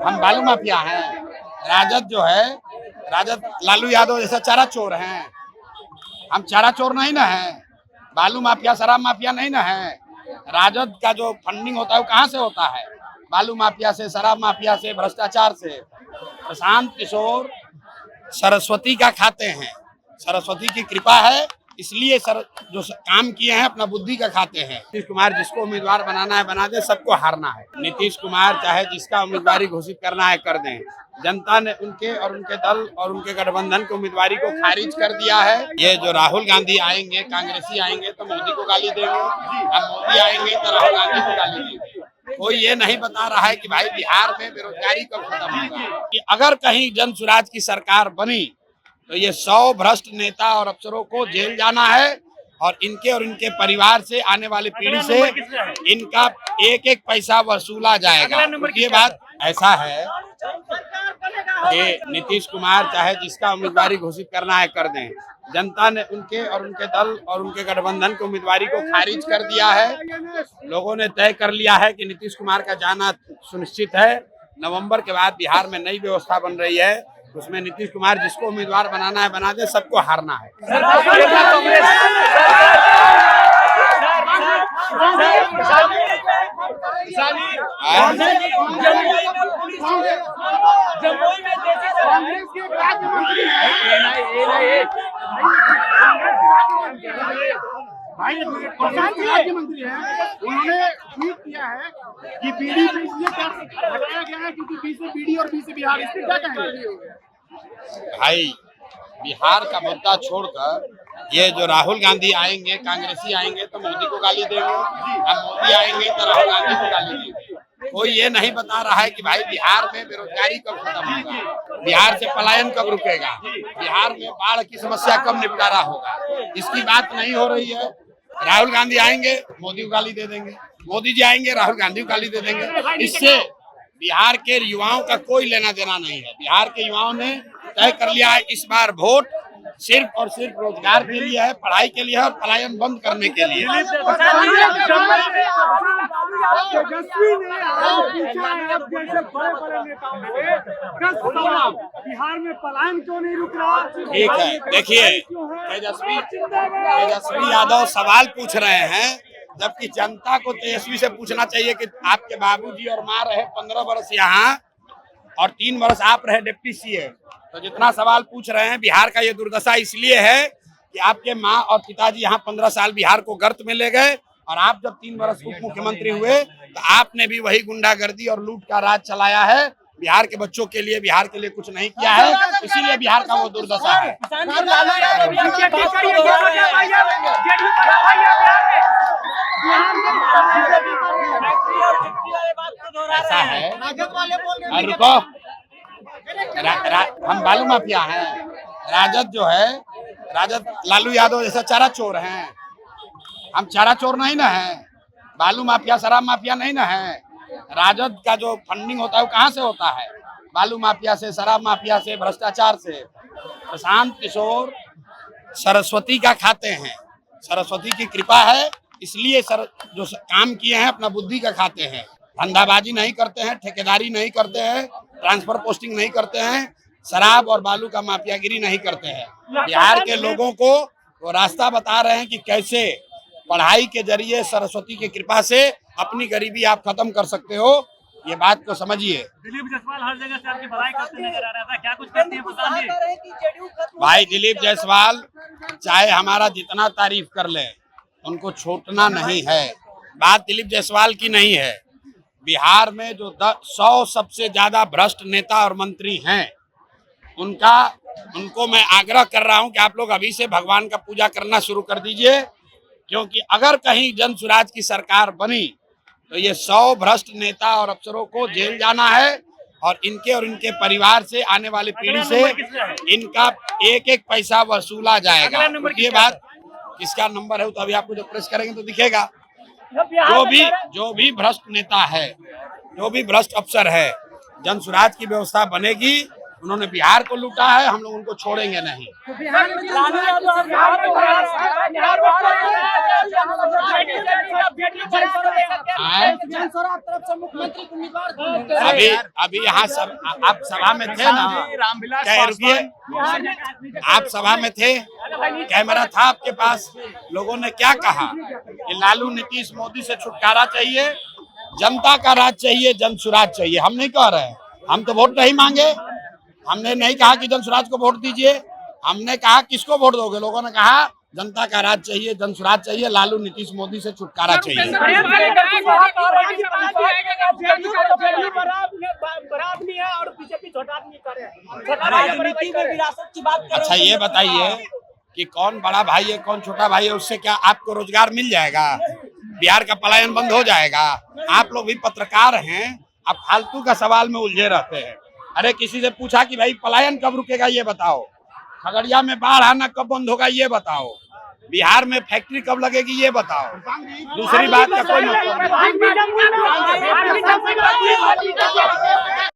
हम बालू माफिया हैं। राजद जो है, राजद लालू यादव जैसा चारा चोर हैं। हम चारा चोर नहीं ना हैं। बालू माफिया शराब माफिया नहीं ना है। राजद का जो फंडिंग होता है वो कहाँ से होता है? बालू माफिया से, शराब माफिया से, भ्रष्टाचार से। प्रशांत किशोर सरस्वती का खाते हैं। सरस्वती की कृपा है, इसलिए काम किए हैं अपना बुद्धि का खाते हैं। नीतीश कुमार जिसको उम्मीदवार बनाना है बना दे, सबको हारना है। नीतीश कुमार चाहे जिसका उम्मीदवारी घोषित करना है कर दें। जनता ने उनके और उनके दल और उनके गठबंधन की उम्मीदवारी को खारिज कर दिया है। ये जो राहुल गांधी आएंगे, कांग्रेसी आएंगे तो मोदी को गाली देंगे, अब मोदी आएंगे तो राहुल गांधी को गाली देंगे। कोई ये नहीं बता रहा है कि भाई बिहार में बेरोजगारी कब खत्म होगा। कि अगर कहीं जन स्वराज की सरकार बनी तो ये 100 भ्रष्ट नेता और अफसरों को जेल जाना है और इनके परिवार से, आने वाली पीढ़ी से इनका एक एक पैसा वसूला जाएगा। ये बात ऐसा है कि नीतीश कुमार चाहे जिसका उम्मीदवारी घोषित करना है कर दें। जनता ने उनके और उनके दल और उनके गठबंधन की उम्मीदवारी को खारिज कर दिया है। लोगों ने तय कर लिया है कि नीतीश कुमार का जाना सुनिश्चित है। नवंबर के बाद बिहार में नई व्यवस्था बन रही है, उसमें नीतीश कुमार जिसको उम्मीदवार बनाना है बना दे, सबको हारना है। राज्यमंत्री हैं, उन्होंने ट्वीट किया है कि बीडी से इसलिए क्या हटाया गया है क्योंकि बी से बीडी और बी से बिहार, इस पर क्या कहेंगे? भाई बिहार का मुद्दा छोड़कर ये जो राहुल गांधी आएंगे, कांग्रेसी आएंगे तो मोदी को गाली देंगे, अब मोदी आएंगे तो राहुल गांधी को गाली देंगे। कोई ये नहीं बता रहा है कि भाई बिहार में बेरोजगारी कब खत्म होगा, बिहार से पलायन कब रुकेगा, बिहार में बाढ़ की समस्या कब निपटारा होगा, इसकी बात नहीं हो रही है। राहुल गांधी आएंगे, मोदी को गाली दे देंगे, मोदी जी आएंगे, राहुल गांधी को गाली दे देंगे। इससे बिहार के युवाओं का कोई लेना देना नहीं है। बिहार के युवाओं ने तय कर लिया है इस बार वोट सिर्फ और सिर्फ रोजगार के लिए है, पढ़ाई के लिए है और पलायन बंद करने के लिए। बिहार में पलायन क्यों नहीं रुक रहा? ठीक है, देखिए तेजस्वी यादव सवाल पूछ रहे हैं, जबकि जनता को तेजस्वी से पूछना चाहिए कि आपके बाबूजी और माँ रहे 15 वर्ष यहाँ और 3 वर्ष आप रहे डिप्टी सीएम। तो जितना सवाल पूछ रहे हैं, बिहार का ये दुर्दशा इसलिए है कि आपके माँ और पिताजी यहाँ 15 साल बिहार को गर्त में ले गए और आप जब 3 वर्ष उप मुख्यमंत्री हुए तो आपने भी वही गुंडागर्दी और लूट का राज चलाया है। बिहार के बच्चों के लिए, बिहार के लिए कुछ नहीं किया है, इसीलिए बिहार का वो दुर्दशा है। ऐसा है, रुको, हम बालू माफिया हैं। राजद जो है, राजद लालू यादव जैसा चारा चोर हैं। हम चारा चोर नहीं ना हैं। बालू माफिया शराब माफिया नहीं ना है। राजद का जो फंडिंग होता है वो कहाँ से होता है? बालू माफिया से, शराब माफिया से, भ्रष्टाचार से। प्रशांत किशोर सरस्वती का खाते हैं। सरस्वती की कृपा है, इसलिए काम किए हैं अपना बुद्धि का खाते हैं। धंधाबाजी नहीं करते हैं, ठेकेदारी नहीं करते हैं, ट्रांसफर पोस्टिंग नहीं करते हैं, शराब और बालू का माफियागिरी नहीं करते हैं। बिहार के लोगों को वो रास्ता बता रहे हैं कि कैसे पढ़ाई के जरिए सरस्वती की कृपा से अपनी गरीबी आप खत्म कर सकते हो। ये बात को समझिए। दिलीप जायसवाल हर जगह से आपकी भलाई करते नजर आ रहा था, क्या कुछ कहते हैं प्रधान जी? भाई दिलीप जायसवाल चाहे हमारा जितना तारीफ कर ले, उनको छोड़ना नहीं है। बात दिलीप जायसवाल की नहीं है। बिहार में जो 100 सबसे ज्यादा भ्रष्ट नेता और मंत्री हैं, उनको मैं आग्रह कर रहा हूं कि आप लोग अभी से भगवान का पूजा करना शुरू कर दीजिए, क्योंकि अगर कहीं जन स्वराज की सरकार बनी तो ये 100 भ्रष्ट नेता और अफसरों को जेल जाना है और इनके परिवार से, आने वाली पीढ़ी से इनका एक एक पैसा वसूला जाएगा। ये बात किसका नंबर है तो अभी आपको जब प्रेस करेंगे तो दिखेगा। जो भी भ्रष्ट नेता है, जो भी भ्रष्ट अफसर है, जन स्वराज की व्यवस्था बनेगी उन्होंने बिहार को लूटा है, हम लोग उनको छोड़ेंगे नहीं। अभी यहाँ सब आप सभा में थे ना, क्या रुकिए, आप सभा में थे, कैमरा था आपके पास, लोगों ने क्या कहा कि लालू नीतीश मोदी से छुटकारा चाहिए, जनता का राज चाहिए, जन सुराज चाहिए। हम नहीं कह रहे हैं, हम तो वोट नहीं मांगे, हमने नहीं कहा कि जन सुराज को वोट दीजिए, हमने कहा किसको वोट दोगे, लोगों ने कहा जनता का राज चाहिए, जन सुराज चाहिए, लालू नीतीश मोदी से छुटकारा चाहिए। अच्छा ये बताइए कि कौन बड़ा भाई है कौन छोटा भाई है, उससे क्या आपको रोजगार मिल जाएगा, बिहार का पलायन बंद हो जाएगा? आप लोग भी पत्रकार हैं, आप फालतू का सवाल में उलझे रहते हैं। अरे किसी से पूछा कि भाई पलायन कब रुकेगा ये बताओ, खगड़िया में बाढ़ आना कब बंद होगा ये बताओ, बिहार में फैक्ट्री कब लगेगी ये बताओ, दूसरी बात का कोई मतलब नहीं।